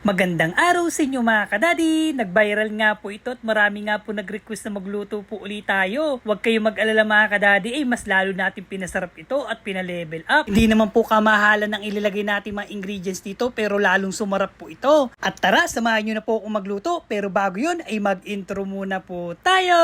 Magandang araw sa inyo mga kadadi! Nag-viral nga po ito at marami nga po nag-request na magluto po ulit tayo. Huwag kayong mag-alala mga kadadi, mas lalo natin pinasarap ito at pinalevel up. Hindi naman po kamahalan ng ilalagay natin mga ingredients dito pero lalong sumarap po ito. At tara, samahan nyo na po akong magluto pero bago yun ay mag-intro muna po tayo!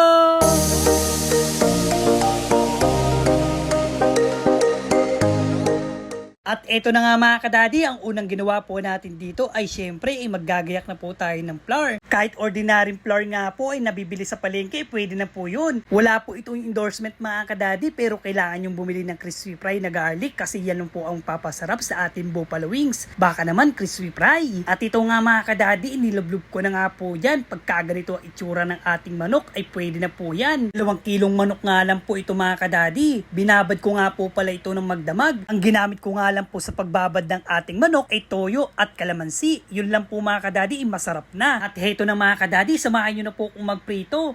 At eto na nga mga kadadi, ang unang ginawa po natin dito ay syempre ay maggagayak na po tayo ng flour. Kahit ordinaryong flour nga po ay nabibili sa palengke, pwede na po yun. Wala po itong endorsement mga kadadi pero kailangan yung bumili ng crispy fry na garlic kasi yan lang po ang papasarap sa ating buffalo wings. Baka naman crispy fry. At ito nga mga kadadi, inilublob ko na nga po dyan. Pagka ganito ang itsura ng ating manok ay pwede na po yan. 2 kilong manok nga lang po ito mga kadadi. Binabad ko nga po pala ito ng magdamag. Ang ginamit ko nga lang po sa pagbabad ng ating manok ay toyo at kalamansi. Yun lang po mga kadadi, masarap na. At heto na mga kadadi, samahan nyo na po kung magprito.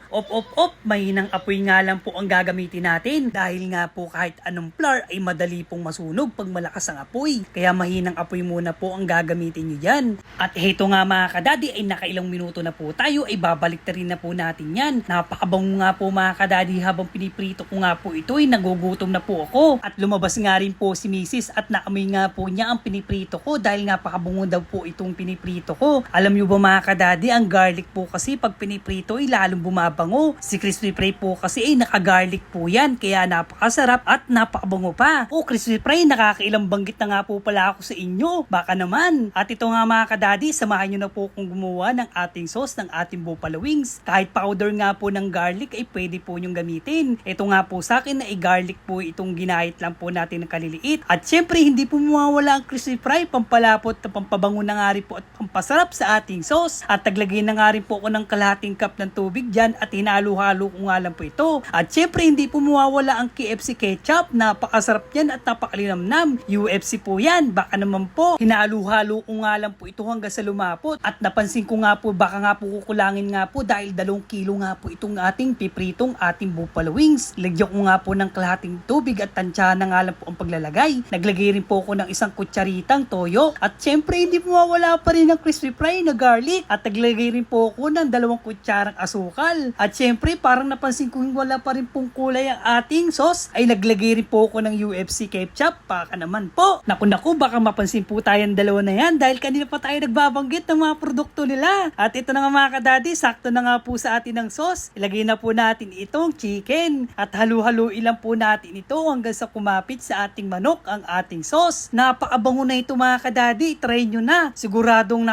Mahinang apoy nga lang po ang gagamitin natin. Dahil nga po kahit anong flour ay madali pong masunog pag malakas ang apoy. Kaya mahinang apoy muna po ang gagamitin nyo dyan. At heto nga mga kadadi, ay nakailang minuto na po tayo, ay babalik na rin na po natin yan. Napakabango nga po mga kadadi, habang piniprito ko nga po ito ay nagugutom na po ako. At lumabas nga rin po si Mrs. at naamoy nga po niya ang piniprito ko dahil napakabungo daw po itong piniprito ko. Alam nyo ba mga kadadi, ang garlic po kasi pag piniprito ay lalong bumabango. Si crispy fry po kasi ay naka-garlic po yan kaya napakasarap at napakabango pa. Crispy fry, nakakailang banggit na nga po pala ako sa inyo. Baka naman. At ito nga mga kadadi, samahan nyo na po kung gumawa ng ating sauce ng ating buffalo wings. Kahit powder nga po ng garlic ay pwede po nyong gamitin. Ito nga po sa akin na garlic po itong ginahit lang po natin ng kaliliit. At syempre hindi po mawawala ang crispy fry, pampalapot na pampabango na nga rin po at pampasarap sa ating sauce. At taglagay na nga rin po ako ng kalahating cup ng tubig dyan at hinalo-halo ko nga lang po ito. At syempre hindi po mawawala ang KFC ketchup, napakasarap yan at napakalinamnam. UFC po yan, baka naman po hinalo-halo ko nga lang po ito hanggang sa lumapot. At napansin ko nga po baka nga po kukulangin nga po dahil 2 kilo nga po itong ating pipritong ating buffalo wings. Lagyan ko nga po ng kalahating tubig at tansyahan na nga lang po ang paglalagay. Naglagay rin po ako ng isang kutsaritang toyo at syempre hindi mawawala pa rin ang crispy fry na garlic at naglagay rin po ako ng 2 kutsarang asukal at syempre parang napansin ko wala pa rin pong kulay ang ating sauce ay naglagay rin po ako ng UFC ketchup. Baka naman po naku baka mapansin po tayong dalawa na yan dahil kanina pa tayo nagbabanggit ng mga produkto nila. At ito na nga mga kadadi, sakto na nga po sa atin ng sauce. Ilagay na po natin itong chicken at halu-haluin lang po natin ito hanggang sa kumapit sa ating manok ang ating sauce. Napakabango na ito mga kadadi, try nyo na. Siguradong